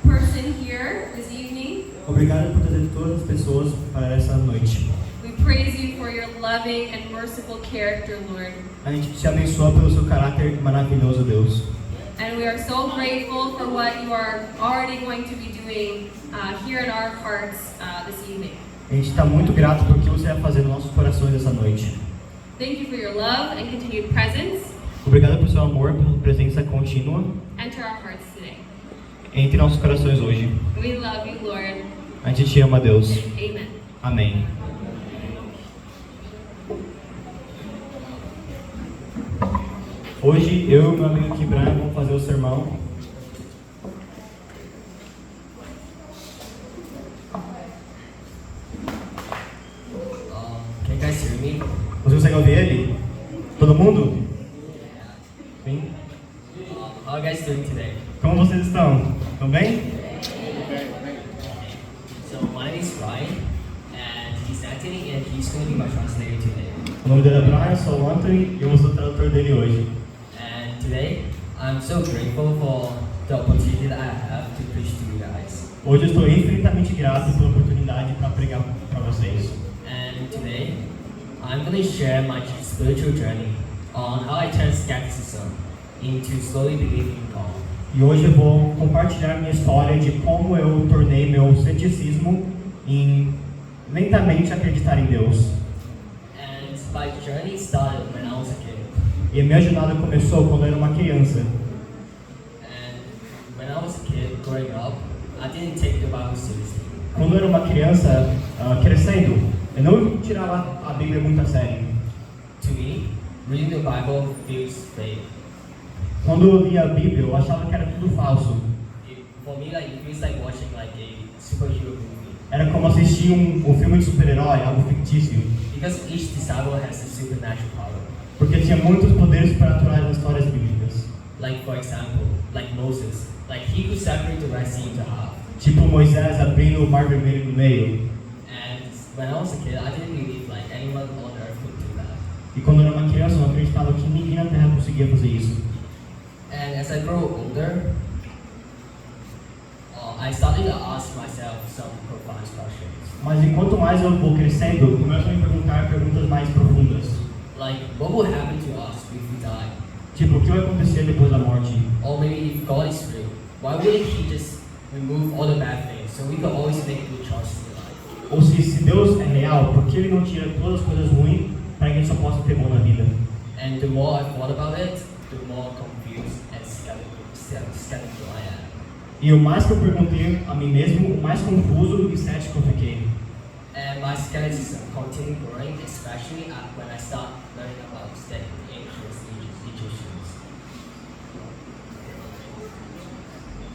person here this evening. Obrigado por trazer todas as pessoas para essa noite. We praise you for your loving and merciful character, Lord. A gente te abençoa pelo seu caráter maravilhoso, Deus. And we are so grateful for what you are already going to be doing here in our hearts this evening. A gente está muito grato por que você vai fazer nos nossos corações essa noite. Thank you for your love and continued presence. Obrigado por seu amor, pela presença contínua Enter our hearts today. entre nossos corações hoje. We love you, Lord. A gente te ama, Deus. Amen. Amém. Hoje eu e meu amigo Kibran vamos fazer o sermão. Can you guys hear me? Você consegue ouvir ele? Todo mundo? Sim. How are you guys doing today? Como vocês estão? Estão bem? So my name is Ryan, and he's Anthony, and he's going to be my translator today. O nome dele é Brian, sou o Anthony e eu sou o tradutor dele hoje. And today, I'm so grateful for the opportunity that I have to preach to you guys. Hoje eu estou infinitamente grato pela oportunidade para pregar para vocês. And today, I'm going to share my spiritual journey on how I turned skepticism into slowly believing in God. E hoje eu vou compartilhar minha história de como eu tornei meu ceticismo em lentamente acreditar em Deus. And my journey started when I was a kid. E a minha jornada começou quando eu era uma criança. And when I was a kid growing up, I didn't take the Bible seriously. Quando eu era uma criança crescendo, eu não tirava a Bíblia muito a sério. To me, reading the Bible feels fake. Quando eu lia a Bíblia, eu achava que era tudo falso. For me, like it feels like watching like a superhero movie. Era como assistir um filme de super-herói, algo fictício. Because each disciple has a supernatural power. Porque tinha muitos poderes supernaturais nas histórias bíblicas. Like for example, like Moses, like he could separate the Red Sea into half. Tipo Moisés abrindo o Mar Vermelho no meio. And when I was a kid, I didn't believe like anyone on earth could do that. E quando eu era uma criança, eu não acreditava que ninguém na Terra conseguia fazer isso. And as I grow older, I started to ask myself some profound questions. Mas enquanto mais eu vou crescendo, eu começo a me perguntar perguntas mais profundas. Like, what will happen to us if we die? Tipo, o que vai acontecer depois da morte? Or maybe if God is real, why wouldn't He just remove all the bad things so we can always make good choices in life? Ou se Deus é real, por que Ele não tira todas as coisas ruins para que a gente só possa ter bom na vida? And the more I thought about it, the more confused and skeptical I am. E o mais que eu perguntei a mim mesmo, o mais confuso e cético eu fiquei. And my skepticism continued growing, especially when I started learning about the ancient Egyptians.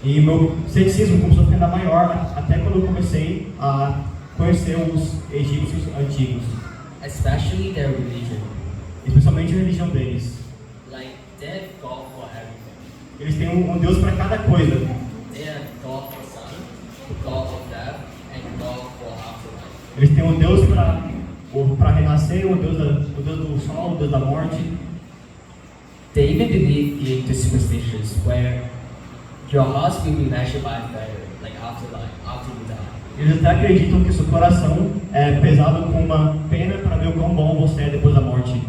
E meu ceticismo começou a ficar ainda maior até quando eu comecei a conhecer os egípcios antigos, Especially their religion. especialmente a religião deles. Like, they have God for everything. Eles têm um Deus para cada coisa. They have God for sun, God for death, and God for afterlife. Eles têm um Deus para renascer, o Deus do sol, o Deus da morte. They even believe in the superstitions where your heart will be measured by fire, like afterlife, after you die. Eles até acreditam que seu coração é pesado com uma pena para ver o quão bom você é depois da morte.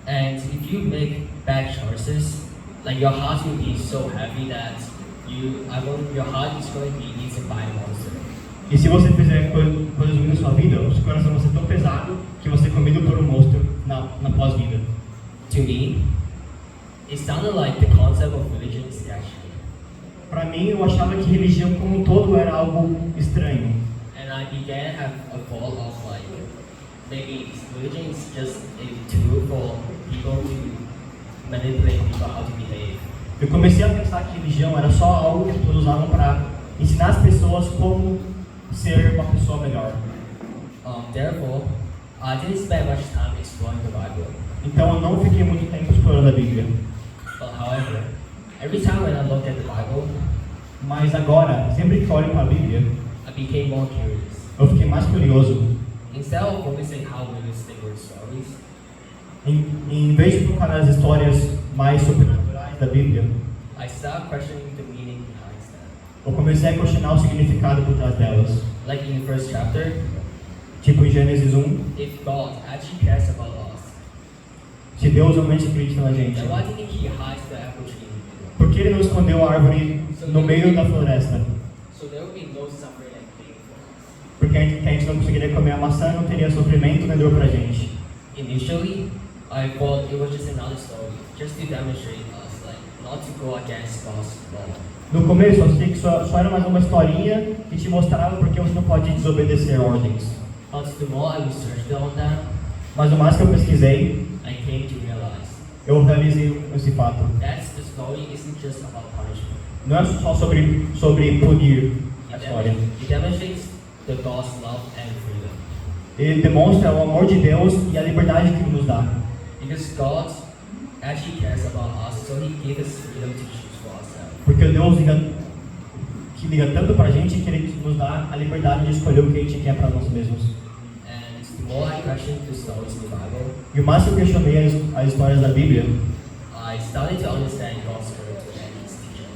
And if you make bad choices, like your heart will be so heavy that your heart is going to be eaten by a monster. E se você fizer coisas ruins na sua vida, o seu coração vai ser tão pesado que você é comido por um monstro na pós-vida. To me, it sounded like the concept of religion is sketchy. Para mim, eu achava que religião como um todo era algo estranho. And I began to have a thought of like, maybe religion is just a tool for people to manipulate people how to behave. Eu comecei a pensar que religião era só algo que as pessoas usavam para ensinar as pessoas como ser uma pessoa melhor. Therefore, I didn't spend much time exploring the Bible. Então eu não fiquei muito tempo explorando a Bíblia. But however, every time when I looked at the Bible, Mas agora, sempre que eu olho para a Bíblia, I became more curious. eu fiquei mais curioso. Instead of focusing how realistic were the stories, Em vez de focar nas histórias mais sobrenaturais da Bíblia, I started questioning the meaning behind them. Eu comecei a questionar o significado por trás delas. Like in the first chapter, Tipo em Gênesis 1, if God actually cares about us, se Deus realmente acredita na gente, then why didn't He hide the apple tree in the middle? por que Ele não escondeu a árvore no meio da floresta? So there would be no suffering and pain for us. Porque a gente não conseguiria comer a maçã, não teria sofrimento, nem dor pra gente. Initially, I thought it was just another story, just to demonstrate us, like, not to go against God's law. No começo, eu achei que só era mais uma historinha que te mostrava porque você não pode desobedecer ordens. But the more I researched on that, Mas o mais que eu pesquisei, I came to realize eu realizei esse fato. that the story isn't just about punishment. Não é só sobre punir a história. It demonstrates the God's love and freedom. Ele demonstra o amor de Deus e a liberdade que Ele nos dá. Because God actually cares about us, so He gave us freedom to choose for ourselves. Porque Deus liga tanto pra gente que Ele nos dá a liberdade de escolher o que a gente quer para nós mesmos. And the more I questioned the stories in the Bible, E o mais que eu questionei as histórias da Bíblia, I started to understand God's character and His teaching.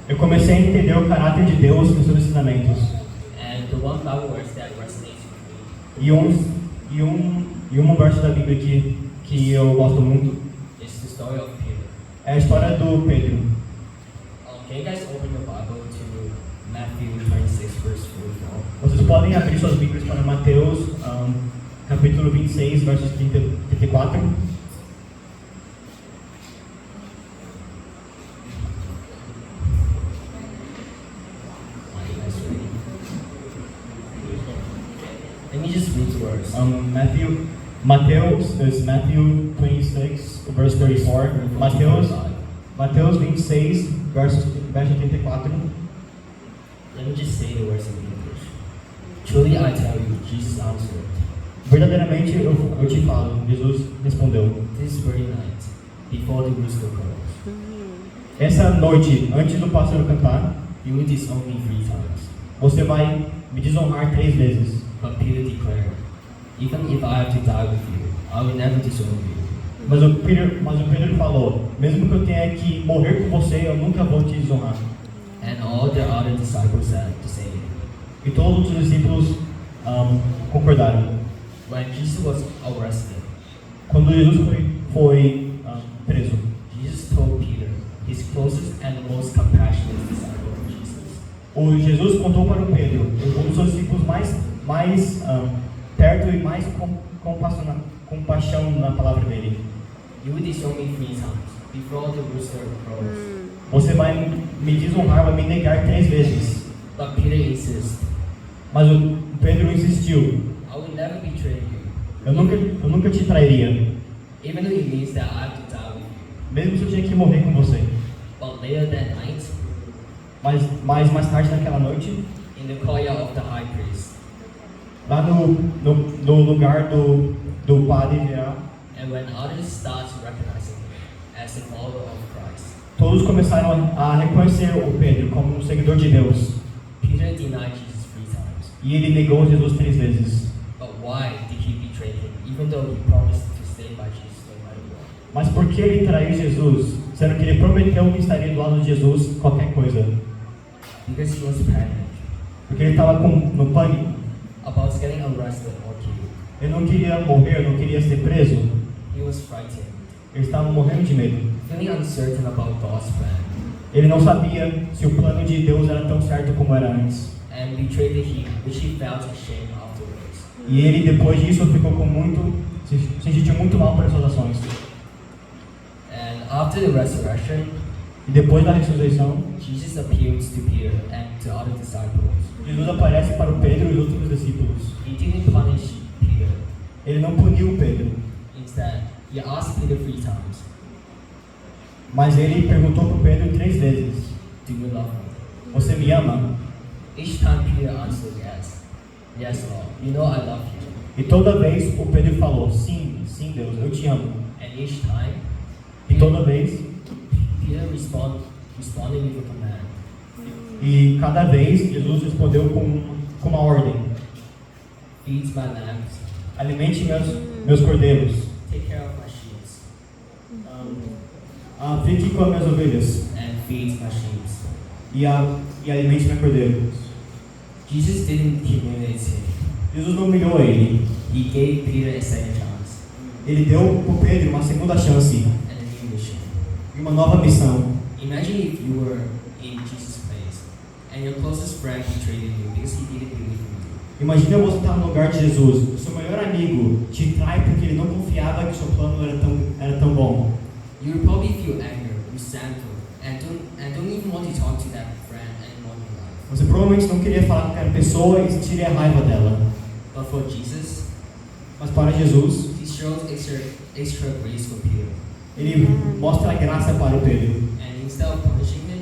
eu comecei a entender o caráter de Deus e os seus ensinamentos. And the one Bible verse that resonates with me E um verso da Bíblia que eu gosto muito is the story of Peter. é a história do Pedro. Can you guys open your Bible to Matthew 26, verse 44? Vocês podem abrir suas Bíblias para Mateus, capítulo 26, versos 34. Are you guys ready? Let me just read the words. Matthew 26, verse 34. Mateus 26, verso 34. Let me just say the words in English. Truly I tell you, Jesus answered, Verdadeiramente eu te falo, Jesus respondeu. this very night, before the rooster crows, Essa noite, antes do pássaro cantar, you will disown me 3 times. você vai me desonrar 3 vezes. But Peter declared, even if I have to die with you, I will never disown you. Mas o Pedro falou, mesmo que eu tenha que morrer com você, eu nunca vou te desonrar. And all the other disciples said the same. E todos os discípulos concordaram. When Jesus was arrested, Quando Jesus foi preso, Jesus told Peter, his closest and most compassionate disciple of Jesus, o Jesus contou para o Pedro, um dos seus discípulos mais perto e mais compaixão na palavra dele. you will disown me 3 times before the rooster crows. Você vai me desonrar, vai me negar 3 vezes. But Peter insists, Mas o Pedro insistiu. I will never betray you, Eu nunca te trairia, even though it means that I have to die with you. mesmo se eu tinha que morrer com você. But later that night, Mas mais tarde naquela noite, in the courtyard of the high priest, lá no lugar do padre geral, and when others start recognizing him as a follower of Christ, todos começaram a reconhecer o Pedro como um seguidor de Deus. Peter denied Jesus 3 times. E ele negou Jesus 3 vezes. But why did he betray him, even though he promised to stay by Jesus no matter what? Mas por que ele traiu Jesus, sendo que ele prometeu que estaria do lado de Jesus qualquer coisa? Because he was panicked Porque ele estava no pânico. about getting arrested or killed. Ele não queria morrer, não queria ser preso. He was frightened, Ele estava morrendo de medo. feeling uncertain about God's plan, Ele não sabia se o plano de Deus era tão certo como era antes. and betrayed him, which he felt ashamed afterwards. E ele, depois disso, se sentiu muito mal por suas ações. And after the resurrection, E depois da ressurreição, Jesus appeals to Peter and to other disciples. Jesus aparece para o Pedro e os outros discípulos. He didn't punish Peter. Ele não puniu o Pedro, Instead, he asked Peter 3 times, mas ele perguntou para o Pedro 3 vezes: do you love me? Você me ama? Each time Peter answered yes. Yes, Lord, you know I love you. E toda vez o Pedro falou: Sim, sim, Deus, eu te amo. And each time, E toda vez, Peter responded with a command. e cada vez, Jesus respondeu com uma ordem: Feed my lambs, Alimente meus cordeiros. take care of my sheep, Fique com as minhas ovelhas. and feed my sheep. e alimente meu cordeiro. Jesus didn't humiliate him. Jesus não humilhou ele. He gave Peter a second chance Ele deu para Pedro uma segunda chance and a new mission. e uma nova missão. Imagine if you were in Jesus' place and your closest friend betrayed you because he didn't believe in you. Imagina você estar no lugar de Jesus. O seu melhor amigo te trai porque ele não confiava que o seu plano era tão bom. You will probably feel anger, resentful, and don't even want to talk to that friend anymore in your life. Você provavelmente não queria falar com aquela pessoa e sentiria raiva dela. But for Jesus, Mas para Jesus, he showed extra grace for Peter. ele mostra a graça para o Pedro. And instead of punishing him,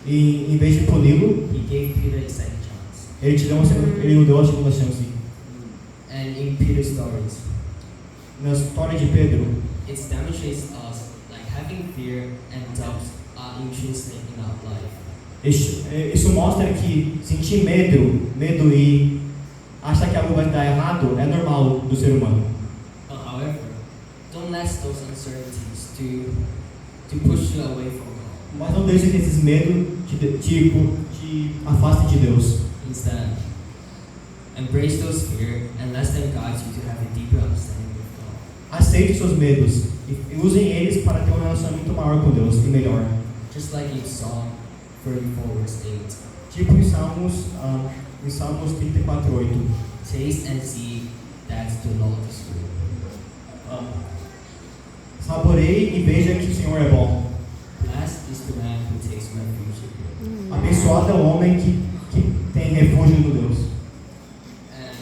E em vez de puni-lo, he gave Peter a second chance. ele lhe deu a segunda chance. And in Peter's stories, Na história de Pedro, it demonstrates us like having fear and doubts are intrinsic in our life. isso mostra que sentir medo e achar que algo vai dar errado é normal do ser humano. But however, don't let those uncertainties to push you away from God. Mas não deixe que esses medos te afastem de Deus. Instead, embrace those fear and let them guide you to have a deeper understanding of God. Aceite seus medos e usem eles para ter um relacionamento maior com Deus e melhor. Just like in Psalm 34 verse 8, Tipo em Salmos 34:8. taste and see that the Lord is good. Saboreie e veja que o Senhor é bom. Blessed is the man who takes refuge in you. Abençoado é o homem que tem refúgio no Deus. And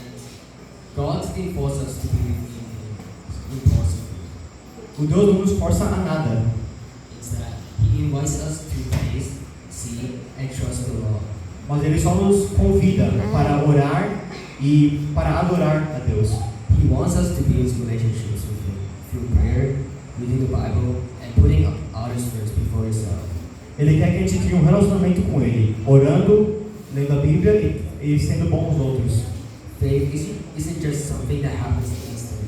God didn't force us to believe in Him impulsively. O Deus não nos força a nada. Instead, He invites us to taste, see, and trust the Lord. Mas Ele só nos convida para orar e para adorar a Deus. He wants us to build relationships with Him through prayer, reading the Bible, and putting others first before yourself. Ele quer que a gente crie um relacionamento com Ele, orando, lendo a Bíblia e sendo bom com os outros. Faith isn't just something that happens instantly.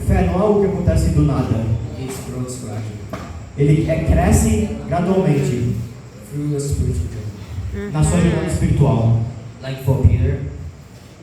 Fé não é algo que acontece do nada. It grows gradually Ele cresce gradualmente through your spiritual journey. na sua jornada espiritual. Like for Peter,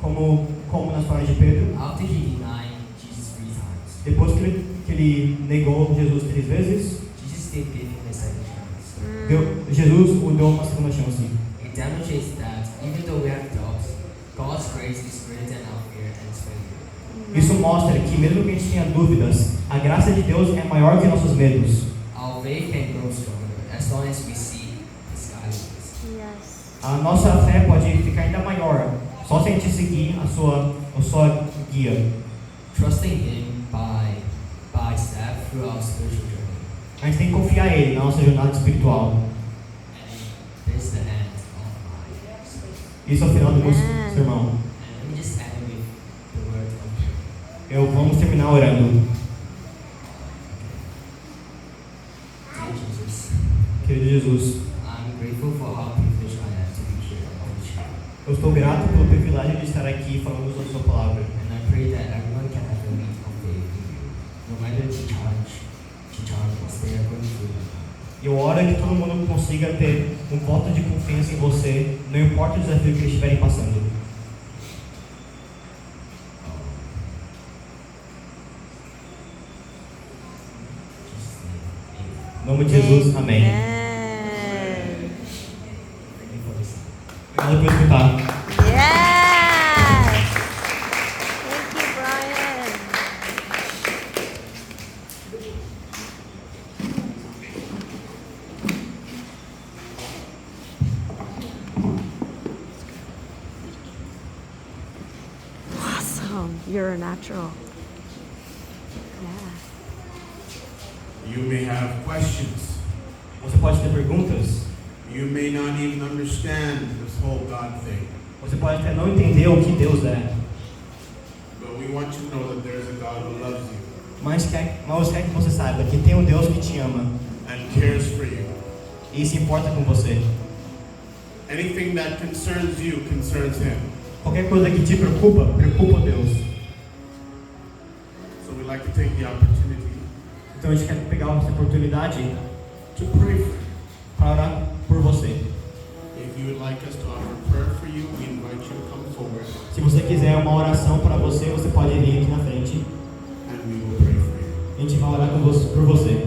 Como na história de Pedro, after he denied Jesus 3 times, depois que ele negou Jesus 3 vezes, Jesus still gave him a second chance. Jesus o deu uma segunda chance. It demonstrates that even though we have doubts, God's grace is greater than our fear and failure. Isso mostra que mesmo que a gente tenha dúvidas, a graça de Deus é maior que nossos medos. Our faith can grow stronger as long as we see His guidance. Yes. A nossa fé pode ficar ainda maior só se a gente seguir a sua guia. Trusting Him by step through our spiritual journey. A gente tem que confiar em Ele na nossa jornada espiritual. And this is the end of my Isso é o final do meu sermão. And let me just end with the word of prayer. Vamos terminar orando. Dear Jesus, Querido Jesus, I'm grateful for how privileged I am to be here on the show. eu estou grato pelo privilégio de estar aqui falando sobre a sua palavra. And I pray that everyone can have a leap of faith in you, no matter the challenges they are going through. Eu oro que todo mundo consiga ter um voto de confiança em você, não importa o desafio que eles estiverem passando. Em nome de Jesus, amém. Amen. Thank you for listening. Obrigado por escutar. Yes. Thank you, Brian. Awesome. You're a natural. Yeah. You may have questions. Você pode ter perguntas, You may not even understand this whole God thing. você pode até não entender o que Deus é, But we want you to know that there's a God who loves you mas quer que você saiba que tem um Deus que te ama and cares for you. e se importa com você. Anything that concerns you concerns Him. Qualquer coisa que te preocupa, preocupa Deus. So we'd like to take the opportunity Então a gente quer pegar essa oportunidade to pray for you. para orar por você. like us to offer prayer for you, we invite you to come forward Se você quiser uma oração para você, você pode vir aqui na frente. and we will pray for you. A gente vai orar por você.